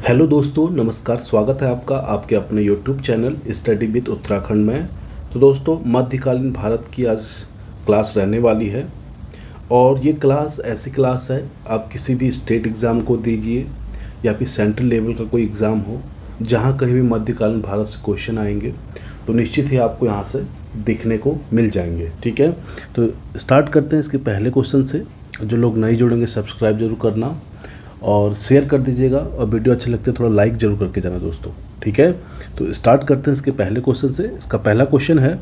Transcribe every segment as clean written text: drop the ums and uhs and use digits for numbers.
Hello दोस्तों, नमस्कार। स्वागत है आपका आपके अपने YouTube channel study with Uttarakhand में। तो दोस्तों, मध्यकालीन भारत की आज क्लास रहने वाली है और ये क्लास ऐसी क्लास है, आप किसी भी स्टेट एग्ज़ाम को दीजिए या फिर सेंट्रल लेवल का कोई एग्ज़ाम हो, जहाँ कहीं भी मध्यकालीन भारत से क्वेश्चन आएंगे तो निश्चित ही आपको यहाँ से दिखने को मिल जाएंगे। ठीक है, तो स्टार्ट करते हैं इसके पहले क्वेश्चन से। जो लोग नहीं जुड़ेंगे सब्सक्राइब जरूर करना और शेयर कर दीजिएगा, और वीडियो अच्छे लगते हैं थोड़ा लाइक जरूर करके जाना दोस्तों। ठीक है, तो स्टार्ट करते हैं इसके पहले क्वेश्चन से। इसका पहला क्वेश्चन है,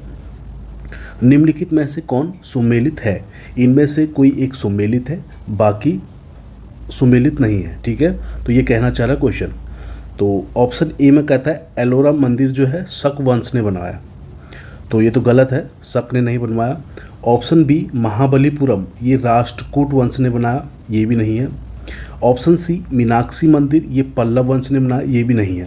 निम्नलिखित में से कौन सुमेलित है? इनमें से कोई एक सुमेलित है, बाकी सुमेलित नहीं है। ठीक है, तो ये कहना चाह रहा है क्वेश्चन। तो ऑप्शन ए में कहता है एलोरा मंदिर जो है शक वंश ने बनाया, तो ये तो गलत है, शक ने नहीं बनवाया। ऑप्शन बी महाबलीपुरम, ये राष्ट्रकूट वंश ने बनाया, ये भी नहीं है। ऑप्शन सी मीनाक्षी मंदिर, ये पल्लव वंश ने बनाया, ये भी नहीं है।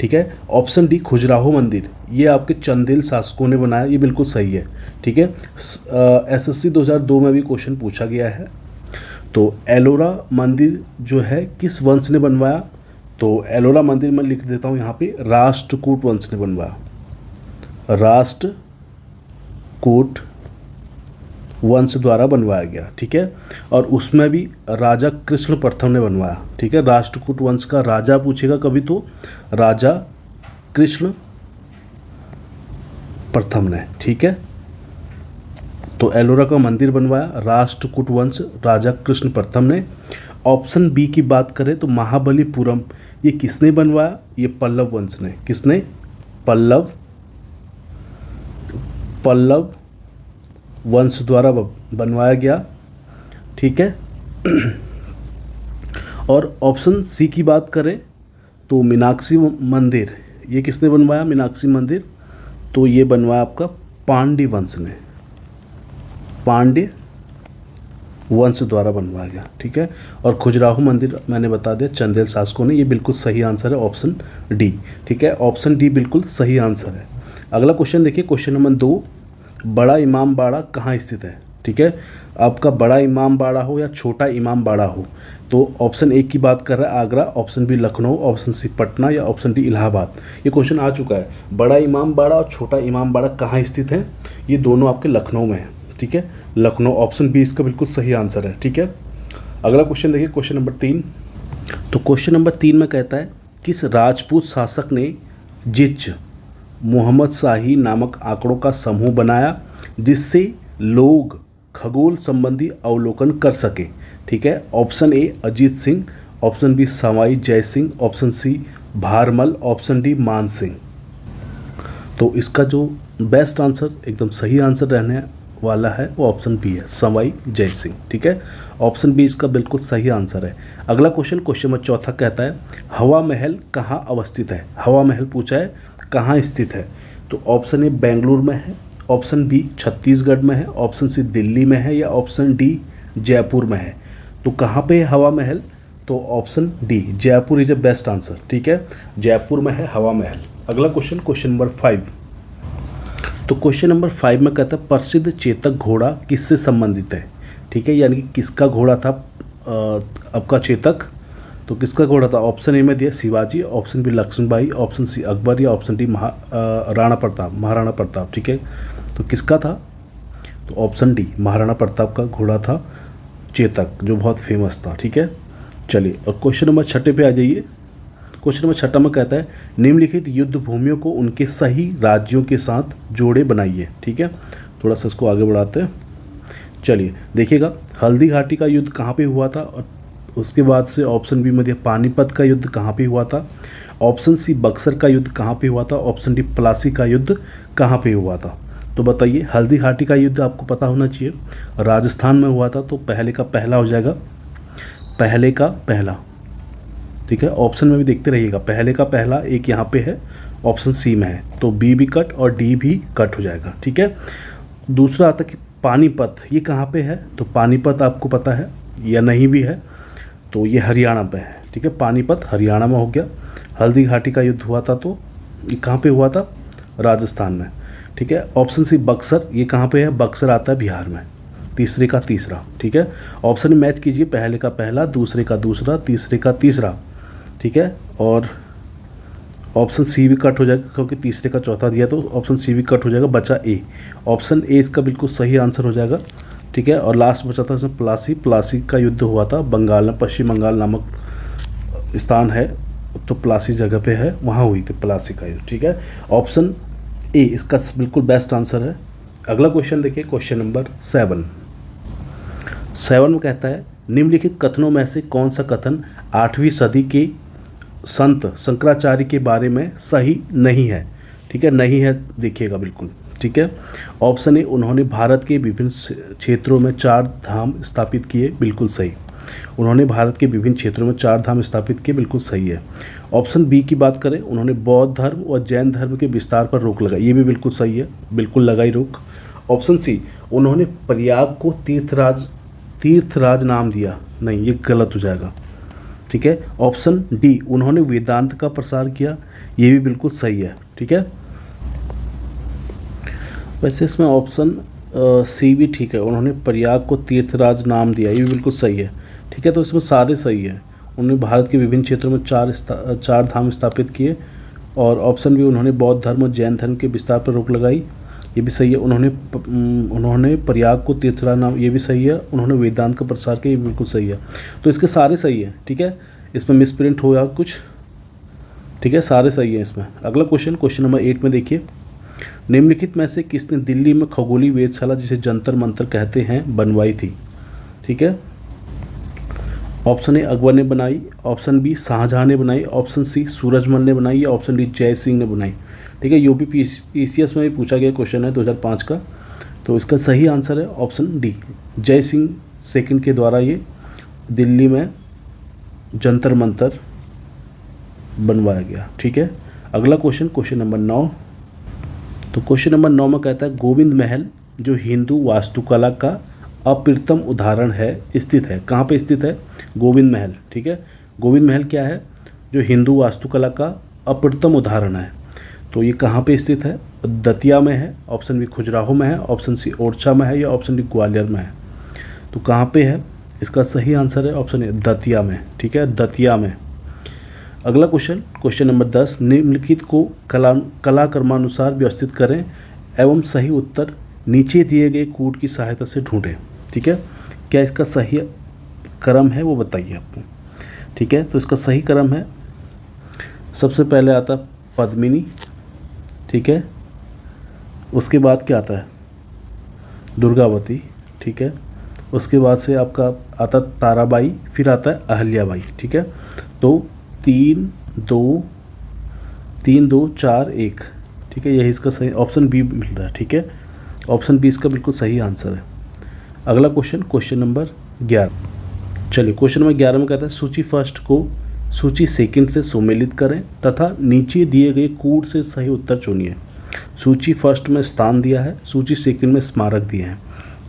ठीक है, ऑप्शन डी खजुराहो मंदिर, ये आपके चंदेल शासकों ने बनाया, ये बिल्कुल सही है। ठीक है, एसएससी 2002 में भी क्वेश्चन पूछा गया है। तो एलोरा मंदिर जो है किस वंश ने बनवाया? तो एलोरा मंदिर में लिख देता हूँ यहाँ पे, राष्ट्रकूट वंश ने बनवाया, राष्ट्रकूट वंश द्वारा बनवाया गया। ठीक है, और उसमें भी राजा कृष्ण प्रथम ने बनवाया। ठीक है, राष्ट्रकूट वंश का राजा पूछेगा कभी तो राजा कृष्ण प्रथम ने। ठीक है, तो एलोरा का मंदिर बनवाया राष्ट्रकूट वंश राजा कृष्ण प्रथम ने। ऑप्शन बी की बात करें तो महाबलीपुरम, ये किसने बनवाया? ये पल्लव वंश ने। किसने? पल्लव वंश द्वारा बनवाया गया। ठीक है, और ऑप्शन सी की बात करें तो मीनाक्षी मंदिर, ये किसने बनवाया? मीनाक्षी मंदिर, तो ये बनवाया आपका पांड्य वंश ने, पांड्य वंश द्वारा बनवाया गया। ठीक है, और खजुराहो मंदिर मैंने बता दिया चंदेल शासकों ने, ये बिल्कुल सही आंसर है ऑप्शन डी। ठीक है, ऑप्शन डी बिल्कुल सही आंसर है। अगला क्वेश्चन देखिए, क्वेश्चन नंबर 2, बड़ा इमाम बाड़ा कहाँ स्थित है? ठीक है, आपका बड़ा इमाम बाड़ा हो या छोटा इमाम बाड़ा हो, तो ऑप्शन ए की बात कर रहा है Agra, option B Lucknow, option C Patna या ऑप्शन डी इलाहाबाद। ये क्वेश्चन आ चुका है। बड़ा इमाम बाड़ा और छोटा इमाम बाड़ा कहाँ स्थित है? ये दोनों आपके लखनऊ में है। ठीक है, लखनऊ, ऑप्शन बी इसका बिल्कुल सही आंसर है। ठीक है, अगला क्वेश्चन देखिए, क्वेश्चन नंबर 3। तो क्वेश्चन नंबर 3 में कहता है, किस राजपूत शासक ने जिच मोहम्मद शाही नामक आंकड़ों का समूह बनाया जिससे लोग खगोल संबंधी अवलोकन कर सके? ठीक है, option A Ajit Singh, option B Sawai Jai Singh, option C Bharmal, option D Man Singh. तो इसका जो बेस्ट आंसर, एकदम सही आंसर रहने वाला है वो ऑप्शन बी है, सवाई जय सिंह। ठीक है, ऑप्शन बी इसका बिल्कुल सही आंसर है। अगला क्वेश्चन, क्वेश्चन नंबर 4 कहता है, हवा महल कहाँ अवस्थित है? हवा महल पूछा है, कहाँ स्थित है? तो ऑप्शन ए बेंगलुरु में है, ऑप्शन बी छत्तीसगढ़ में है, ऑप्शन सी दिल्ली में है या ऑप्शन डी जयपुर में है। तो कहाँ पे है हवा महल? तो option D Jaipur is a best answer. ठीक है, जयपुर में है हवा महल। अगला क्वेश्चन, क्वेश्चन नंबर 5। तो क्वेश्चन नंबर 5 में कहता है, प्रसिद्ध चेतक घोड़ा किससे संबंधित है? ठीक है, यानी कि किसका घोड़ा था आपका चेतक? तो किसका घोड़ा था? ऑप्शन ए में दिया Shivaji, option B Lakshmibai, option C Akbar या ऑप्शन डी महाराणा प्रताप। ठीक है, तो किसका था? तो ऑप्शन डी महाराणा प्रताप का घोड़ा था चेतक, जो बहुत फेमस था। ठीक है, चलिए और क्वेश्चन नंबर 6 पे आ जाइए। क्वेश्चन नंबर 6 में कहता है, निम्नलिखित युद्ध भूमियों को उनके सही राज्यों के साथ जोड़े बनाइए। ठीक है, थोड़ा सा इसको आगे बढ़ाते हैं। चलिए देखिएगा, हल्दी घाटी का युद्ध कहाँ पे हुआ था, और उसके बाद से ऑप्शन बी में दिया पानीपत का युद्ध कहाँ पे हुआ था, ऑप्शन सी बक्सर का युद्ध कहाँ पे हुआ था, ऑप्शन डी प्लासी का युद्ध कहाँ पे हुआ था। तो बताइए, हल्दी घाटी का युद्ध आपको पता होना चाहिए, राजस्थान में हुआ था, तो पहले का पहला हो जाएगा, पहले का पहला। ठीक है, ऑप्शन में भी देखते रहिएगा, पहले का पहला एक यहाँ पे है, ऑप्शन सी में है, तो बी भी कट और डी भी कट हो जाएगा। ठीक है, दूसरा आता कि पानीपत, ये कहाँ पे है? तो पानीपत आपको पता है या नहीं भी है, तो ये हरियाणा पे है। ठीक है, पानीपत हरियाणा में हो गया। हल्दी घाटी का युद्ध हुआ था तो ये कहाँ पे हुआ था? राजस्थान में। ठीक है, ऑप्शन सी बक्सर, ये कहाँ पे है? बक्सर आता है बिहार में। तीसरे का तीसरा। ठीक है, ऑप्शन मैच कीजिए, पहले का पहला, दूसरे का दूसरा, तीसरे का तीसरा। ठीक है। और ऑप्शन सी भी कट हो जाएगा क्योंकि तीसरे का चौथा दिया, तो ऑप्शन सी भी कट हो जाएगा, बचा ए। ऑप्शन ए इसका बिल्कुल सही आंसर हो जाएगा, ठीक है। और लास्ट बचा था इसमें प्लासी। प्लासी का युद्ध हुआ था बंगाल में, पश्चिम बंगाल नामक स्थान है, तो प्लासी जगह पे है, वहाँ हुई थी प्लासी का युद्ध, ठीक है। ऑप्शन ए इसका बिल्कुल बेस्ट आंसर है। अगला क्वेश्चन देखिए, क्वेश्चन नंबर 7 में कहता है निम्नलिखित कथनों में से कौन सा कथन 8वीं सदी के संत शंकराचार्य के बारे में सही नहीं है, ठीक है। नहीं है देखिएगा बिल्कुल, ठीक है। ऑप्शन ए उन्होंने भारत के विभिन्न क्षेत्रों में 4 धाम स्थापित किए, बिल्कुल सही। उन्होंने भारत के विभिन्न क्षेत्रों में 4 धाम स्थापित किए, बिल्कुल सही है। ऑप्शन बी की बात करें, उन्होंने बौद्ध धर्म और जैन धर्म के विस्तार पर रोक लगाई, ये भी बिल्कुल सही है, बिल्कुल लगाई रोक। ऑप्शन सी उन्होंने प्रयाग को तीर्थराज नाम दिया, नहीं ये गलत हो जाएगा, ठीक है। ऑप्शन डी उन्होंने वेदांत का प्रसार किया, ये भी बिल्कुल सही है, ठीक है। वैसे इसमें ऑप्शन सी भी ठीक है, उन्होंने प्रयाग को तीर्थराज नाम दिया, ये भी बिल्कुल सही है, ठीक है। तो इसमें सारे सही है। उन्होंने भारत के विभिन्न क्षेत्रों में 4 धाम स्थापित किए। और ऑप्शन बी उन्होंने बौद्ध धर्म और जैन धर्म के विस्तार पर रोक लगाई, ये भी सही है। उन्होंने प्रयाग को तीर्थराज नाम, ये भी सही है। उन्होंने वेदांत का प्रसार किया, ये भी बिल्कुल सही है। तो इसके सारे सही है, ठीक है। इसमें मिसप्रिंट हुआ कुछ, ठीक है, सारे सही है इसमें। अगला क्वेश्चन नंबर 8 में देखिए, निम्नलिखित में से किसने दिल्ली में खगोलीय वेधशाला जिसे जंतर मंतर कहते हैं बनवाई थी, ठीक है। ऑप्शन ए अकबर ने बनाई, ऑप्शन बी शाहजहां ने बनाई, ऑप्शन सी सूरजमल ने बनाई, या ऑप्शन डी जय सिंह ने बनाई, ठीक है। यूपी पीसीएस में भी पूछा गया क्वेश्चन है 2005 का। तो इसका सही आंसर है ऑप्शन डी, जय सिंह सेकंड के द्वारा ये दिल्ली में जंतर मंतर बनवाया गया, ठीक है। अगला क्वेश्चन नंबर 9। तो क्वेश्चन नंबर 9 में कहता है गोविंद महल जो हिंदू वास्तुकला का अप्रतिम उदाहरण है स्थित है, कहाँ पे स्थित है? गोविंद महल, ठीक है। गोविंद महल क्या है? जो हिंदू वास्तुकला का अप्रतिम उदाहरण है। तो ये कहाँ पे स्थित है? दतिया में है, ऑप्शन बी खजुराहो में है, ऑप्शन सी ओरछा में है, या ऑप्शन डी ग्वालियर में है। तो कहाँ पे है? इसका सही आंसर है ऑप्शन ए दतिया में, ठीक है, दतिया में। अगला क्वेश्चन नंबर 10, निम्नलिखित को कला क्रमानुसार व्यवस्थित करें एवं सही उत्तर नीचे दिए गए कूट की सहायता से ढूंढें, ठीक है। क्या इसका सही क्रम है वो बताइए आपको, ठीक है। तो इसका सही क्रम है, सबसे पहले आता पद्मिनी, ठीक है। उसके बाद क्या आता है? दुर्गावती, ठीक है। उसके बाद से आपका आता ताराबाई, फिर आता है अहल्याबाई, ठीक है। तो 3 2 4 1, ठीक है, यही इसका सही ऑप्शन बी मिल रहा है, ठीक है। ऑप्शन बी इसका बिल्कुल सही आंसर है। अगला क्वेश्चन नंबर 11। चलिए क्वेश्चन नंबर 11 में कहता है सूची फर्स्ट को सूची सेकंड से सुमेलित करें तथा नीचे दिए गए कूट से सही उत्तर चुनिए। सूची फर्स्ट में स्थान दिया है, सूची सेकंड में स्मारक दिए हैं,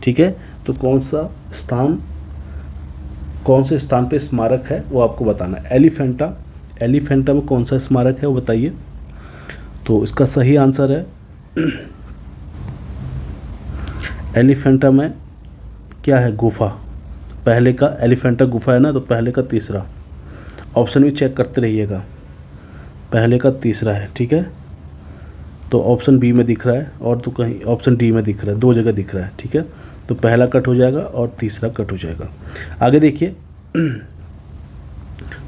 ठीक है। तो कौन से स्थान पे स्मारक है वो आपको बताना है। एलिफेंटा में कौन सा स्मारक है वो बताइए। तो इसका सही आंसर है एलिफेंटा में क्या है? गुफा। पहले का एलिफेंटा गुफा है ना, तो पहले का तीसरा। ऑप्शन भी चेक करते रहिएगा, पहले का तीसरा है, ठीक है। तो ऑप्शन बी में दिख रहा है और तो कहीं ऑप्शन डी में दिख रहा है, 2 जगह दिख रहा है, ठीक है। तो पहला कट हो जाएगा और तीसरा कट हो जाएगा। आगे देखिए,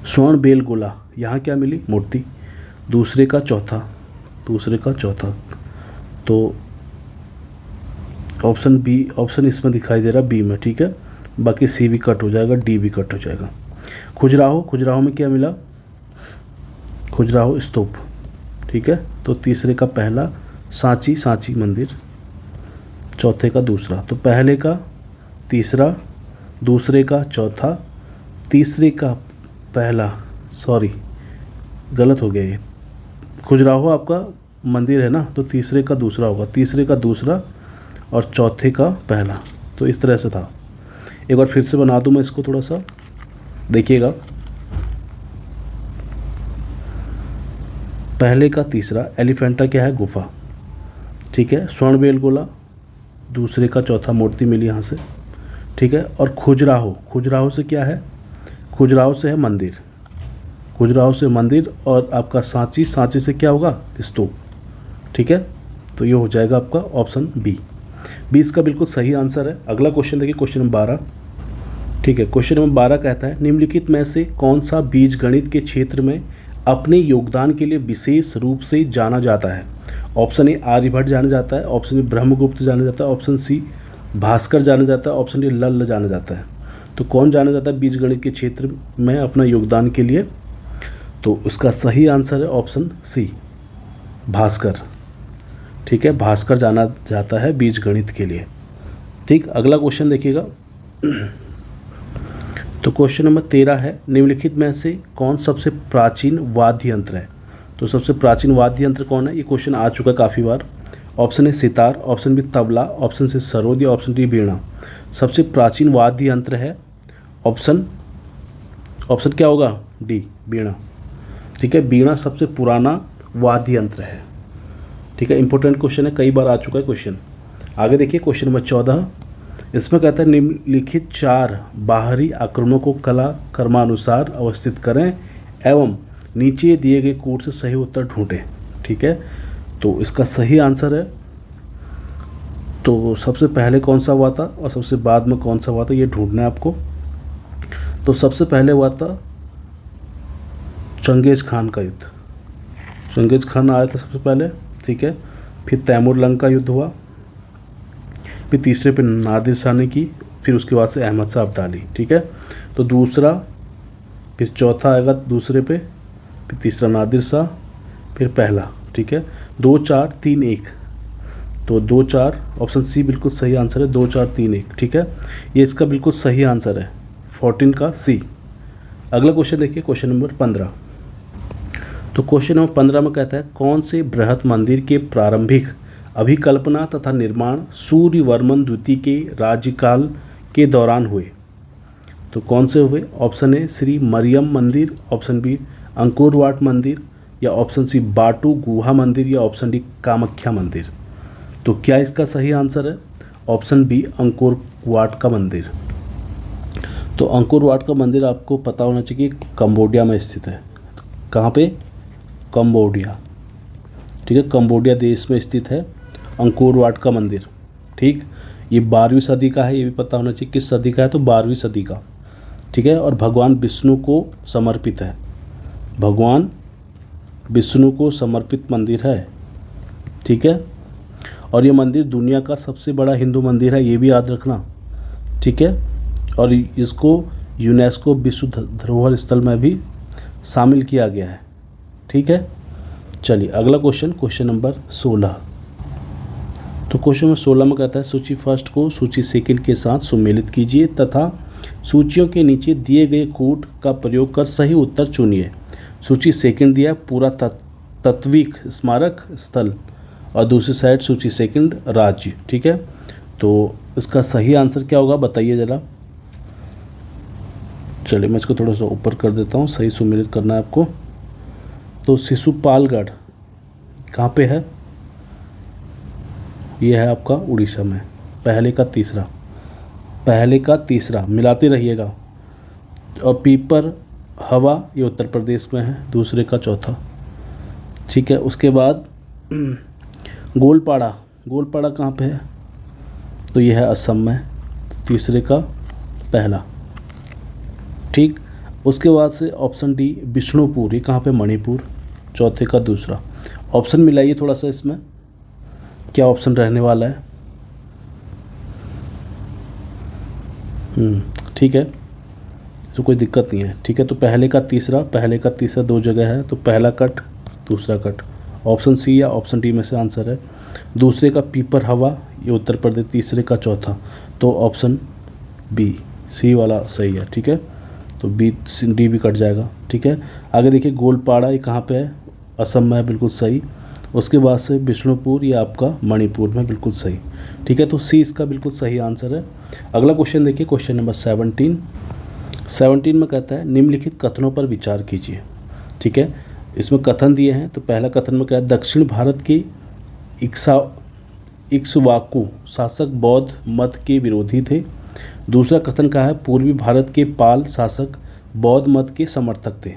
स्वर्ण बेल गोला, यहाँ क्या मिली? मूर्ति। दूसरे का चौथा। तो ऑप्शन बी, ऑप्शन इसमें दिखाई दे रहा बी में, ठीक है। बाकी सी भी कट हो जाएगा, डी भी कट हो जाएगा। खजुराहो में क्या मिला? खजुराहो स्तूप, ठीक है। तो तीसरे का पहला, सांची मंदिर, चौथे का दूसरा। तो पहले का तीसरा, दूसरे का चौथा, तीसरे का पहला, सॉरी गलत हो गया ये। खजुराहो आपका मंदिर है ना, तो तीसरे का दूसरा होगा, तीसरे का दूसरा और चौथे का पहला। तो इस तरह से था। एक बार फिर से बना दूं मैं इसको, थोड़ा सा देखिएगा। पहले का तीसरा, एलिफेंटा क्या है? गुफा, ठीक है। स्वर्ण बेल गोला, दूसरे का चौथा मूर्ति मिली यहाँ से, ठीक है। और खजुराहो से क्या है? खजुराहो से है मंदिर, खजुराहो से मंदिर, और आपका सांची, सांची से क्या होगा, स्तूप। ठीक है, तो ये हो जाएगा आपका ऑप्शन बी। बी इसका बिल्कुल सही आंसर है। अगला क्वेश्चन देखिए, क्वेश्चन नंबर 12। ठीक है, क्वेश्चन नंबर 12 कहता है निम्नलिखित में से कौन सा बीज गणित के क्षेत्र में अपने योगदान के लिए विशेष रूप से जाना जाता है। ऑप्शन ए आर्यभट्ट जाना जाता है, ऑप्शन बी ब्रह्मगुप्त जाना जाता है, ऑप्शन सी भास्कर जाना जाता है, ऑप्शन डी लल्ल जाना जाता है। तो कौन जाना जाता है बीज गणित के क्षेत्र में अपना योगदान के लिए, तो उसका सही आंसर है ऑप्शन सी भास्कर। ठीक है, भास्कर जाना जाता है बीज गणित के लिए। ठीक, अगला क्वेश्चन देखिएगा। तो क्वेश्चन नंबर 13 है निम्नलिखित में से कौन सबसे प्राचीन वाद्य यंत्र है। तो सबसे प्राचीन वाद्य यंत्र कौन है, ये क्वेश्चन आ चुका है काफ़ी बार। Option A sitar, option B tabla, option C sarod, या ऑप्शन डी वीणा। सबसे प्राचीन वाद्य यंत्र है ऑप्शन क्या होगा, डी वीणा। ठीक है, वीणा सबसे पुराना वाद्य यंत्र है। ठीक है, इंपॉर्टेंट क्वेश्चन है, कई बार आ चुका है क्वेश्चन। आगे देखिए क्वेश्चन नंबर 14। इसमें कहता है निम्नलिखित 4 बाहरी आक्रमणों को कला क्रमानुसार अवस्थित करें एवं नीचे दिए गए कोड से सही उत्तर ढूंढें। ठीक है, तो इसका सही आंसर है, तो सबसे पहले कौन सा हुआ था और सबसे बाद में कौन सा हुआ था, ये ढूंढना है आपको। तो सबसे पहले हुआ था चंगेज खान का युद्ध, चंगेज खान आया था सबसे पहले। ठीक है, फिर तैमूर लंग का युद्ध हुआ, फिर तीसरे पे नादिर शाह ने की, फिर उसके बाद से अहमद शाह अब्दाली। ठीक है, तो दूसरा, फिर चौथा आएगा दूसरे पे, फिर तीसरा नादिर शाह, फिर पहला। ठीक है, 2 4 3 1, तो 2 4 ऑप्शन सी बिल्कुल सही आंसर है, 2 4 3 1। ठीक है, ये इसका बिल्कुल सही आंसर है 14 का सी। अगला क्वेश्चन देखिए, क्वेश्चन नंबर 15। तो क्वेश्चन नंबर 15 में कहता है कौन से बृहत मंदिर के प्रारंभिक अभिकल्पना तथा निर्माण सूर्यवर्मन द्वितीय के राज्यकाल के दौरान हुए। तो कौन से हुए, ऑप्शन ए श्री मरियम मंदिर, ऑप्शन बी अंकुर वाट मंदिर, या ऑप्शन सी बाटू गुहा मंदिर, या ऑप्शन डी कामाख्या मंदिर। तो क्या इसका सही आंसर है, ऑप्शन बी अंकुर वाट का मंदिर। तो अंकुर वाट का मंदिर आपको पता होना चाहिए कि कंबोडिया में स्थित है। कहाँ पे, कंबोडिया। ठीक है, कंबोडिया देश में स्थित है अंकुर वाट का मंदिर। ठीक, ये 12वीं सदी का है, ये भी पता होना चाहिए किस सदी का है, तो 12वीं सदी का। ठीक है, और भगवान विष्णु को समर्पित है, भगवान विष्णु को समर्पित मंदिर है। ठीक है, और ये मंदिर दुनिया का सबसे बड़ा हिंदू मंदिर है, ये भी याद रखना। ठीक है, और इसको यूनेस्को विश्व धरोहर स्थल में भी शामिल किया गया है। ठीक है, चलिए अगला क्वेश्चन, क्वेश्चन नंबर 16। तो क्वेश्चन नंबर 16 में कहता है सूची फर्स्ट को सूची सेकंड के साथ सुमेलित कीजिए तथा सूचियों के नीचे दिए गए कोड का प्रयोग कर सही उत्तर चुनिए। सूची सेकंड दिया पूरा तात्विक स्मारक स्थल, और दूसरी साइड सूची सेकंड राज्य। ठीक है, तो इसका सही आंसर क्या होगा बताइए ज़रा। चलिए मैं इसको थोड़ा सा ऊपर कर देता हूँ, सही सुमेलित करना है आपको। तो शिशुपालगढ़ कहाँ पे है, ये है आपका उड़ीसा में। पहले का तीसरा मिलाते रहिएगा। और पीपर हवा ये उत्तर प्रदेश में है, दूसरे का चौथा। ठीक है, उसके बाद गोलपाड़ा कहाँ पे है, तो ये है असम में, तीसरे का पहला। ठीक, उसके बाद से ऑप्शन डी विष्णुपुर, ये कहाँ पे, मणिपुर, चौथे का दूसरा। ऑप्शन मिलाइए थोड़ा सा, इसमें क्या ऑप्शन रहने वाला है। ठीक है, तो कोई दिक्कत नहीं है। ठीक है, तो पहले का तीसरा 2 जगह है, तो पहला कट दूसरा कट, ऑप्शन सी या ऑप्शन डी में से आंसर है। दूसरे का पीपर हवा ये उत्तर प्रदेश, तीसरे का चौथा, तो ऑप्शन बी सी वाला सही है। ठीक है, तो बी डी भी कट जाएगा। ठीक है, आगे देखिए गोलपाड़ा ये कहाँ पे है, असम में है, बिल्कुल सही। उसके बाद से विष्णुपुर ये आपका मणिपुर में, बिल्कुल सही। ठीक है, तो सी इसका बिल्कुल सही आंसर है। अगला क्वेश्चन देखिए, क्वेश्चन नंबर 17 में कहता है निम्नलिखित कथनों पर विचार कीजिए। ठीक है, इसमें कथन दिए हैं। तो पहला कथन में क्या है, दक्षिण भारत के इक्ष्वाकु शासक बौद्ध मत के विरोधी थे। दूसरा कथन का है पूर्वी भारत के पाल शासक बौद्ध मत के समर्थक थे।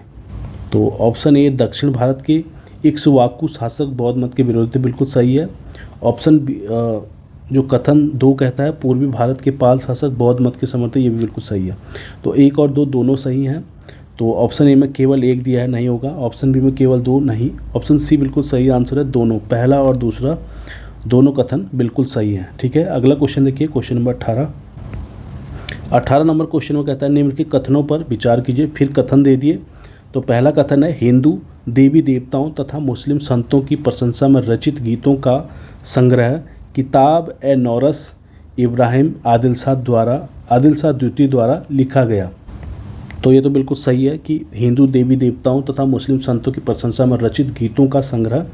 तो ऑप्शन ए दक्षिण भारत के इक्ष्वाकु शासक बौद्ध मत के विरोधी थे, बिल्कुल सही है। ऑप्शन बी जो कथन 2 कहता है पूर्वी भारत के पाल शासक बौद्ध मत के समर्थक, ये भी बिल्कुल सही है। तो 1 और 2 दोनों सही हैं। तो ऑप्शन ए में केवल 1 दिया है, नहीं होगा। ऑप्शन बी में केवल 2 नहीं। ऑप्शन सी बिल्कुल सही आंसर है, दोनों, पहला और दूसरा दोनों कथन बिल्कुल सही हैं। ठीक है, अगला क्वेश्चन देखिए, क्वेश्चन नंबर 18 नंबर क्वेश्चन में कहता है निम्नलिखित कथनों पर विचार कीजिए। फिर कथन दे दिए। तो पहला कथन है हिंदू देवी देवताओं तथा मुस्लिम संतों की प्रशंसा में रचित गीतों का संग्रह किताब ए नौरस इब्राहिम आदिल शाह द्वितीय द्वारा लिखा गया। तो ये तो बिल्कुल सही है कि हिंदू देवी देवताओं तथा मुस्लिम संतों की प्रशंसा में रचित गीतों का संग्रह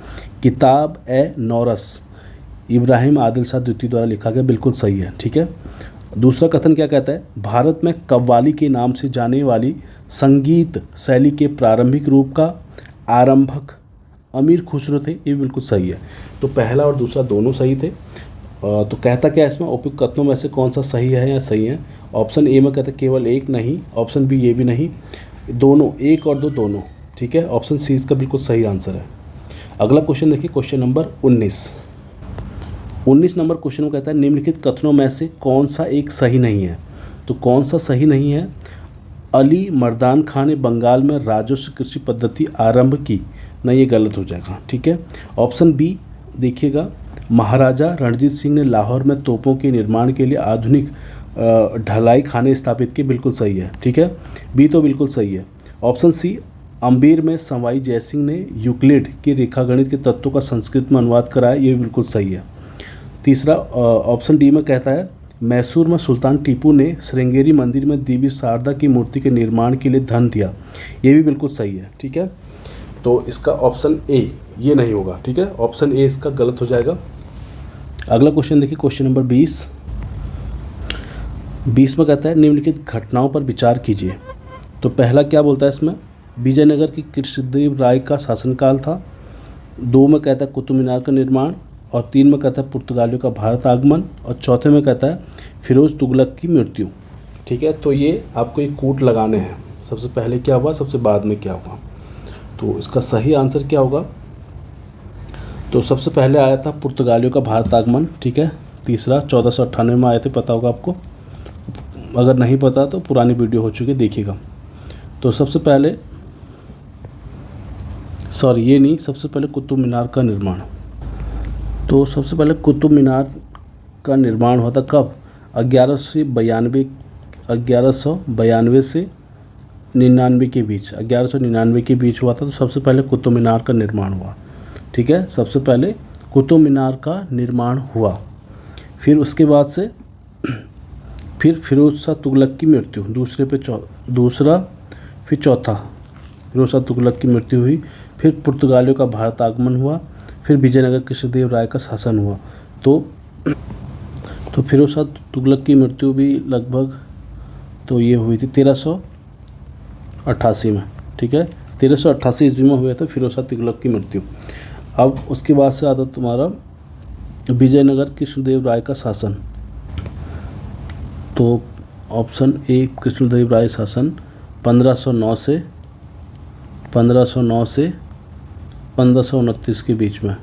किताब ए नौरस इब्राहिम आदिल शाह द्वितीय द्वारा लिखा गया, बिल्कुल सही है। ठीक है, दूसरा कथन क्या कहता है, भारत में कव्वाली के नाम से जाने वाली संगीत शैली के प्रारंभिक रूप का आरंभक अमीर खुसरो थे, ये बिल्कुल सही है। तो पहला और दूसरा दोनों सही थे। तो कहता क्या है इसमें, उपयुक्त कथनों में से कौन सा सही है या सही है। ऑप्शन ए में कहता है केवल 1 नहीं, ऑप्शन बी ये भी नहीं, दोनों, 1 और 2 दोनों। ठीक है, ऑप्शन सी इसका बिल्कुल सही आंसर है। अगला क्वेश्चन देखिए, क्वेश्चन नंबर 19 नंबर क्वेश्चन में कहता है निम्नलिखित कथनों में से कौन सा एक सही नहीं है। तो कौन सा सही नहीं है, अली मर्दान खान ने बंगाल में राजस्व कृषि पद्धति आरंभ की, ना, ये गलत हो जाएगा। ठीक है, ऑप्शन बी देखिएगा, महाराजा रणजीत सिंह ने लाहौर में तोपों के निर्माण के लिए आधुनिक ढलाई खाने स्थापित किए, बिल्कुल सही है। ठीक है, बी तो बिल्कुल सही है। ऑप्शन सी, अम्बेर में सवाई जयसिंह ने यूक्लिड के रेखागणित के तत्वों का संस्कृत में अनुवाद कराया, ये बिल्कुल सही है। तीसरा ऑप्शन डी में कहता है मैसूर में सुल्तान टीपू ने श्रृंगेरी मंदिर में देवी शारदा की मूर्ति के निर्माण के लिए धन दिया, ये भी बिल्कुल सही है। ठीक है, तो इसका ऑप्शन ए ये नहीं होगा। ठीक है, ऑप्शन ए इसका गलत हो जाएगा। अगला क्वेश्चन देखिए, क्वेश्चन नंबर 20 में कहता है निम्नलिखित घटनाओं पर विचार कीजिए। तो पहला क्या बोलता है इसमें, विजयनगर की कृष्णदेव राय का शासनकाल था। 2 में कहता है कुतुब मीनार का निर्माण, और 3 में कहता है पुर्तगालियों का भारत आगमन, और चौथे में कहता है फिरोज तुगलक की मृत्यु। ठीक है, तो ये आपको एक कूट लगाने हैं, सबसे पहले क्या हुआ, सबसे बाद में क्या हुआ। तो इसका सही आंसर क्या होगा, तो सबसे पहले आया था पुर्तगालियों का भारत आगमन। ठीक है, तीसरा 1498 में आए थे, पता होगा आपको, अगर नहीं पता तो पुरानी वीडियो हो चुकी है, देखिएगा। तो सबसे पहले सबसे पहले कुतुब मीनार का निर्माण। तो सबसे पहले कुतुब मीनार का निर्माण हुआ था कब, 1192 से 99 के बीच, 1199 के बीच हुआ था। तो सबसे पहले कुतुब मीनार का निर्माण हुआ। ठीक है, सबसे पहले कुतुब मीनार का निर्माण हुआ। फिर उसके बाद से फिर फिरोज शाह तुगलक की मृत्यु, फिर चौथा फिरोज शाह तुगलक की मृत्यु हुई। फिर पुर्तगालियों का भारत आगमन हुआ। फिर विजयनगर कृष्णदेव राय का शासन हुआ। तो फिरोज शाह तुगलक की मृत्यु भी लगभग तो ये हुई थी 1388 में। ठीक है, 1388 ईस्वी में हुआ था फिरोज शाह तुगलक की मृत्यु। अब उसके बाद से आता तुम्हारा विजयनगर कृष्णदेव राय का शासन। तो ऑप्शन ए कृष्णदेव राय शासन 1509 से 1529 के बीच में,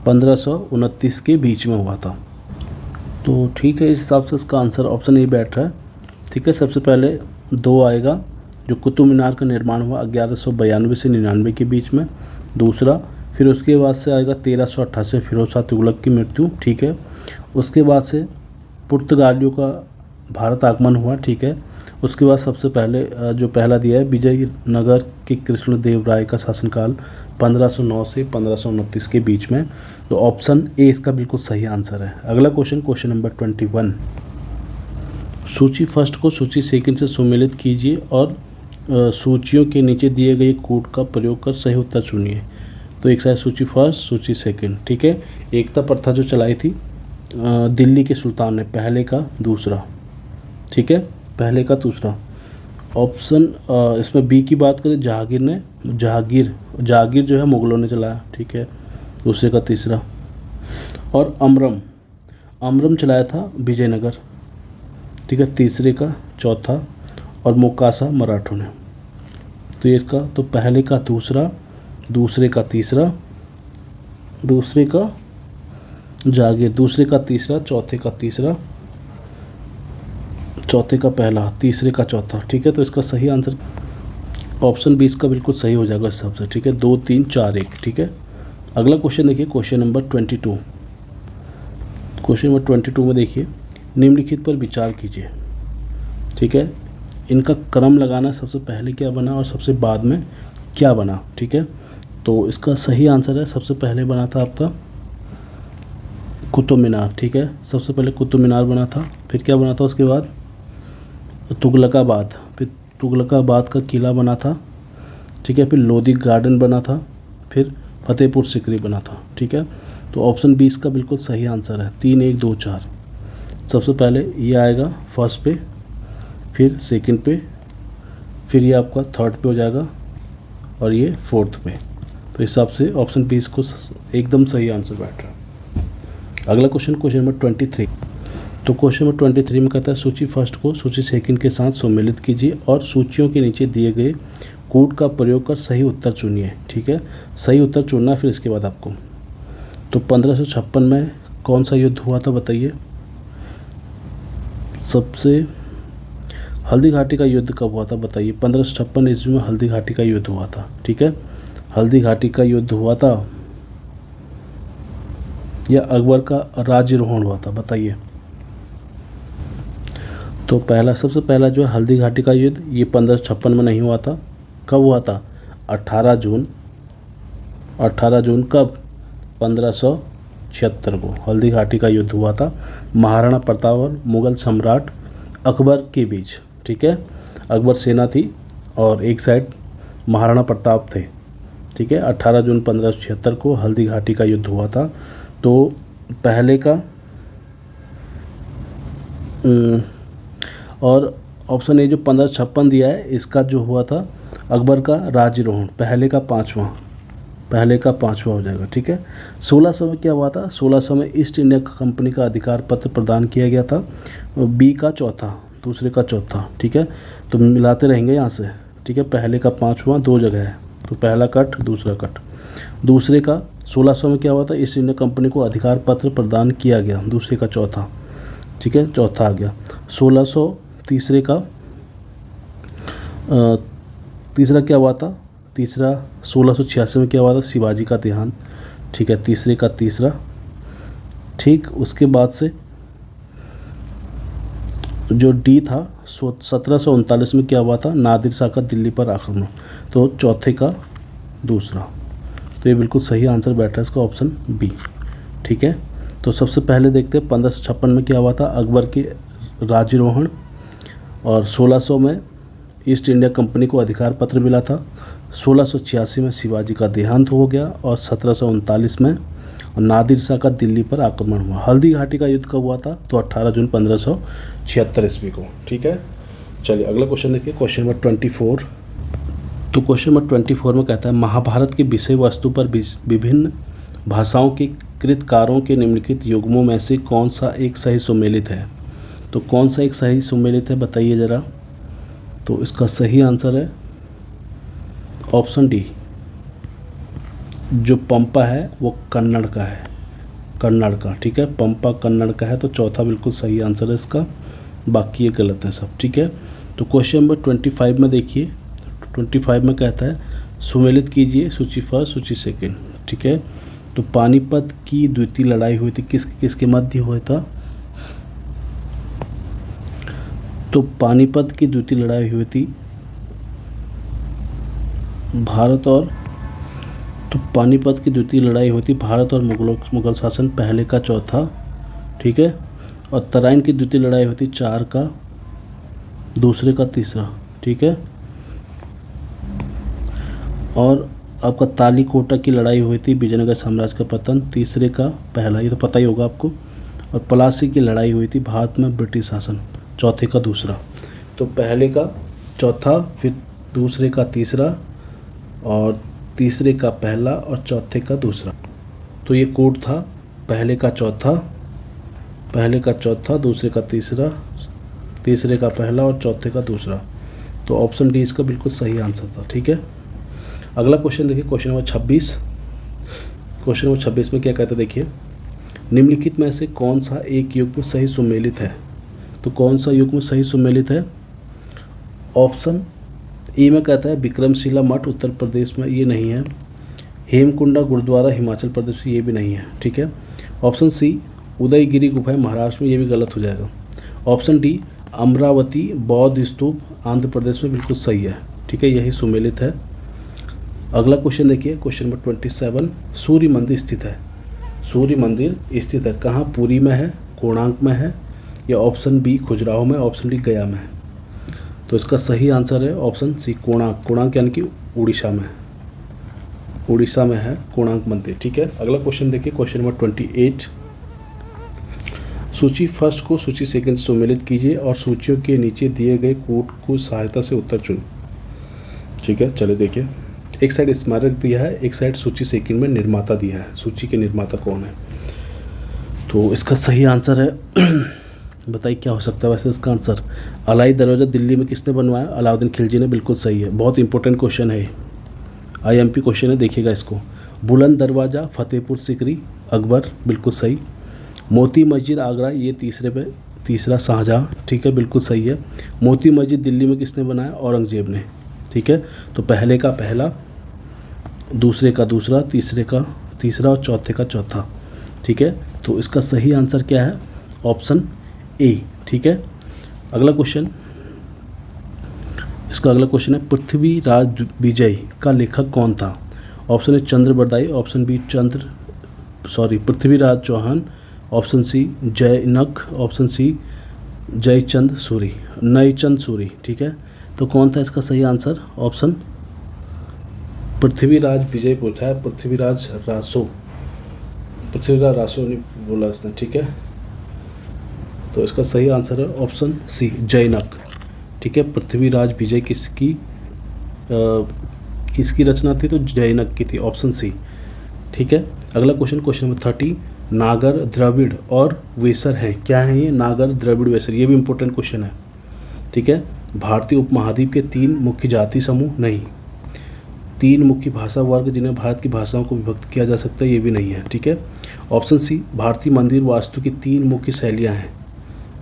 1529 के बीच में हुआ था। तो ठीक है, इस हिसाब से इसका आंसर ऑप्शन ए बैठ रहा है। ठीक है, सबसे पहले 2 आएगा, जो कुतुब मीनार का निर्माण हुआ 1192 से 99 के बीच में, दूसरा। फिर उसके बाद से आएगा 1388 फिरोज शाह तुगलक की मृत्यु। ठीक है, उसके बाद से पुर्तगालियों का भारत आगमन हुआ। ठीक है, उसके बाद सबसे पहले जो पहला दिया है विजयनगर के कृष्णदेव राय का शासनकाल 1509 से 1529 के बीच में। तो ऑप्शन ए इसका बिल्कुल सही आंसर है। अगला क्वेश्चन, क्वेश्चन नंबर 21, सूची फर्स्ट को सूची सेकंड से सुमेलित कीजिए और सूचियों के नीचे दिए गए कोड का प्रयोग कर सही उत्तर चुनिए। तो एक साइड सूची फर्स्ट, सूची सेकंड। ठीक है, एकता प्रथा जो चलाई थी दिल्ली के सुल्तान ने, पहले का दूसरा। ठीक है, पहले का दूसरा। ऑप्शन इसमें बी की बात करें, जहांगीर जो है मुग़लों ने चलाया। ठीक है, दूसरे का तीसरा। और अमरम चलाया था विजयनगर। ठीक है, तीसरे का चौथा। और मोकासा मराठों ने। तो ये इसका तो पहले का दूसरा, दूसरे का तीसरा, दूसरे का जागीर, दूसरे का तीसरा, चौथे का तीसरा, चौथे का पहला, तीसरे का चौथा। ठीक है, तो इसका सही आंसर ऑप्शन 20 का बिल्कुल सही हो जाएगा इस हिसाब से। ठीक है, 2 3 4 1। ठीक है, अगला क्वेश्चन देखिए, क्वेश्चन नंबर 22। क्वेश्चन नंबर 22 में देखिए, निम्नलिखित पर विचार कीजिए। ठीक है, इनका क्रम लगाना, सबसे पहले क्या बना और सबसे बाद में क्या बना। ठीक है, तो इसका सही आंसर है, सबसे पहले बना था आपका कुतुब मीनार। ठीक है, सबसे पहले कुतुब मीनार बना था, फिर क्या बना था उसके बाद तुगलकाबाद, फिर तुगलकाबाद का किला बना था। ठीक है, फिर लोधी गार्डन बना था, फिर फतेहपुर सिकरी बना था। ठीक है, तो ऑप्शन 20 का बिल्कुल सही आंसर है, 3 1 2 4। सबसे पहले ये आएगा फर्स्ट पे, फिर सेकंड पे, फिर ये आपका थर्ड पे हो जाएगा और ये फोर्थ पे। तो इस हिसाब से ऑप्शन 20 को एकदम सही आंसर बैठ रहा है। अगला क्वेश्चन, क्वेश्चन नंबर 23। तो क्वेश्चन नंबर 23 में कहता है, सूची फर्स्ट को सूची सेकंड के साथ सम्मिलित कीजिए और सूचियों के नीचे दिए गए कोड का प्रयोग कर सही उत्तर चुनिए। ठीक है, सही उत्तर चुनना, फिर इसके बाद आपको तो 1556 में कौन सा युद्ध हुआ था बताइए। सबसे हल्दी घाटी का युद्ध कब हुआ था बताइए। 1556 ईस्वी में हल्दी घाटी का युद्ध हुआ था। ठीक है, हल्दी घाटी का युद्ध हुआ था या अकबर का राज्यारोहण हुआ था बताइए। तो पहला, सबसे पहला जो है हल्दी घाटी का युद्ध, ये 1556 में नहीं हुआ था। कब हुआ था? 18 जून। 18 जून कब? 1576 को हल्दी घाटी का युद्ध हुआ था महाराणा प्रताप और मुगल सम्राट अकबर के बीच। ठीक है, अकबर सेना थी और एक साइड महाराणा प्रताप थे। ठीक है, 18 जून 1576 को हल्दी घाटी का युद्ध हुआ था। तो पहले का और ऑप्शन ए जो 1556 दिया है, इसका जो हुआ था अकबर का राज्यारोहण, पहले का पाँचवा हो जाएगा। ठीक है, 1600 में क्या हुआ था? 1600 में ईस्ट इंडिया कंपनी का अधिकार पत्र प्रदान किया गया था, बी का चौथा, दूसरे का चौथा। ठीक है, तो मिलाते रहेंगे यहाँ से। ठीक है, पहले का पाँचवा 2 जगह है, तो पहला कट दूसरा कट। दूसरे का 1600 में क्या हुआ था? ईस्ट इंडिया कंपनी को अधिकार पत्र प्रदान किया गया, दूसरे का चौथा। ठीक है, चौथा आ गया। 1600 तीसरे का तीसरा क्या हुआ था? तीसरा 1686 में क्या हुआ था? शिवाजी का देहांत। ठीक है, तीसरे का तीसरा। ठीक, उसके बाद से जो डी था 1739 में क्या हुआ था? नादिर शाह का दिल्ली पर आक्रमण, तो चौथे का दूसरा। तो ये बिल्कुल सही आंसर बैठा है इसका ऑप्शन बी। ठीक है, तो सबसे पहले देखते हैं 1556 में क्या हुआ था? अकबर के राज्यारोहण, और 1600 में ईस्ट इंडिया कंपनी को अधिकार पत्र मिला था, 1686 में शिवाजी का देहांत हो गया और 1739 में नादिर शाह का दिल्ली पर आक्रमण हुआ। हल्दी घाटी का युद्ध कब हुआ था? तो 18 जून 1576 ईस्वी को। ठीक है, चलिए अगला क्वेश्चन देखिए, क्वेश्चन नंबर 24। तो क्वेश्चन नंबर 24 में कहता है, महाभारत की विषय वस्तु पर विभिन्न भाषाओं के कृतकारों के निम्नलिखित युग्मों में से कौन सा एक सही सुमेलित है? तो कौन सा एक सही सुमेलित है बताइए ज़रा। तो इसका सही आंसर है ऑप्शन डी, जो पंपा है वो कन्नड़ का है, कन्नड़ का। ठीक है, पंपा कन्नड़ का है, तो चौथा बिल्कुल सही आंसर है इसका, बाकी ये गलत है सब। ठीक है, तो क्वेश्चन नंबर 25 में देखिए, 25 में कहता है, सुमेलित कीजिए सूची फर्स्ट सूची सेकंड। ठीक है, तो पानीपत की द्वितीय लड़ाई हुई थी किसके मध्य हुआ था? तो पानीपत की द्वितीय लड़ाई हुई थी भारत और तो पानीपत की द्वितीय लड़ाई हुई थी भारत और मुगल शासन, पहले का चौथा। ठीक है, और तराइन की द्वितीय लड़ाई हुई थी 4 का, दूसरे का तीसरा। ठीक है, और आपका तालीकोटा की लड़ाई हुई थी विजयनगर साम्राज्य का पतन, तीसरे का पहला, ये तो पता ही होगा आपको। और प्लासी की लड़ाई हुई थी भारत में ब्रिटिश शासन, चौथे का दूसरा। तो पहले का चौथा, फिर दूसरे का तीसरा, और तीसरे का पहला और चौथे का दूसरा। तो ये कोड था पहले का चौथा, दूसरे का तीसरा, तीसरे का पहला और चौथे का दूसरा। तो ऑप्शन डी इसका बिल्कुल सही आंसर था। ठीक है, अगला क्वेश्चन देखिए, क्वेश्चन नंबर 26। क्वेश्चन नंबर 26 में क्या कहता है देखिए, निम्नलिखित में से कौन सा एक युग में सही सुमेलित है। तो कौन सा युग में सही सुमेलित है? ऑप्शन ए में कहता है विक्रमशिला मठ उत्तर प्रदेश में, ये नहीं है। हेमकुंडा गुरुद्वारा हिमाचल प्रदेश में, ये भी नहीं है। ठीक है, ऑप्शन सी उदयगिरी गुफाएं महाराष्ट्र में, ये भी गलत हो जाएगा। ऑप्शन डी अमरावती बौद्ध स्तूप आंध्र प्रदेश में, बिल्कुल सही है। ठीक है, यही सुमेलित है। अगला क्वेश्चन देखिए, क्वेश्चन नंबर 27। सूर्य मंदिर स्थित है, सूर्य मंदिर स्थित है कहाँ? पुरी में है, कोणार्क में है, या ऑप्शन बी खजुराहो में, ऑप्शन डी गया में है। तो इसका सही आंसर है ऑप्शन सी कोणार्क। कोणार्क यानी कि उड़ीसा में, उड़ीसा में है कोणार्क मंदिर। ठीक है, अगला क्वेश्चन देखिए, क्वेश्चन नंबर 28। सूची फर्स्ट को सूची सेकंड सुमेलित कीजिए और सूचियों के नीचे दिए गए कोड को सहायता से उत्तर चुन। ठीक है, चलिए देखिए, एक साइड स्मारक दिया है, एक साइड सूची सेकंड में निर्माता दिया है। सूची के निर्माता कौन है? तो इसका सही आंसर है बताइए क्या हो सकता है वैसे इसका आंसर? अलाई दरवाज़ा दिल्ली में किसने बनवाया? अलाउद्दीन खिलजी ने, बिल्कुल सही है। बहुत इंपॉर्टेंट क्वेश्चन है, IMP क्वेश्चन है, देखिएगा इसको। बुलंद दरवाज़ा फतेहपुर सिकरी अकबर, बिल्कुल सही। मोती मस्जिद आगरा, ये तीसरा शाहजहाँ, ठीक है, बिल्कुल सही है। मोती मस्जिद दिल्ली में किसने बनाया? औरंगजेब ने। ठीक है, तो पहले का पहला, दूसरे का दूसरा, तीसरे का तीसरा और चौथे का चौथा। ठीक है, तो इसका सही आंसर क्या है? ऑप्शन ए। ठीक है, अगला क्वेश्चन, इसका अगला क्वेश्चन है पृथ्वीराज विजय का लेखक कौन था? Option A Chandra Bardai, option B Prithviraj Chauhan, option C Jayanak, option C Naichand Suri. ठीक है, तो कौन था इसका सही आंसर? ऑप्शन पृथ्वीराज विजय पूछा है, पृथ्वीराज रासो ने बोला इसने। ठीक है, तो इसका सही आंसर है ऑप्शन सी जयनक। ठीक है, पृथ्वीराज विजय किसकी रचना थी? तो जयनक की थी, ऑप्शन सी। ठीक है, अगला क्वेश्चन, क्वेश्चन नंबर 30। नागर, द्रविड़ और वेसर हैं, क्या है ये? नागर, द्रविड़, वेसर, ये भी इंपॉर्टेंट क्वेश्चन है। ठीक है, भारतीय उपमहाद्वीप के 3 मुख्य जाति समूह, नहीं। 3 मुख्य भाषा वर्ग जिन्हें भारत की भाषाओं को विभक्त किया जा सकता है, ये भी नहीं है। ठीक है, ऑप्शन सी भारतीय मंदिर वास्तु की 3 मुख्य शैलियाँ हैं,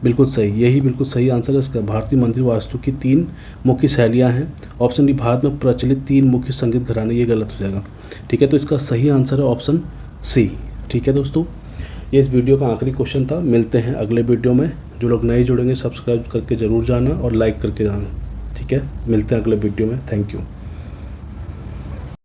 बिल्कुल सही, यही बिल्कुल सही आंसर है इसका। भारतीय मंदिर वास्तु की 3 मुख्य शैलियाँ हैं। ऑप्शन डी भारत में प्रचलित 3 मुख्य संगीत घराने, ये गलत हो जाएगा। ठीक है, तो इसका सही आंसर है ऑप्शन सी। ठीक है दोस्तों, ये इस वीडियो का आखिरी क्वेश्चन था। मिलते हैं अगले वीडियो में। जो लोग नए जुड़ेंगे सब्सक्राइब करके ज़रूर जाना और लाइक करके जाना। ठीक है, मिलते हैं अगले वीडियो में। Thank you.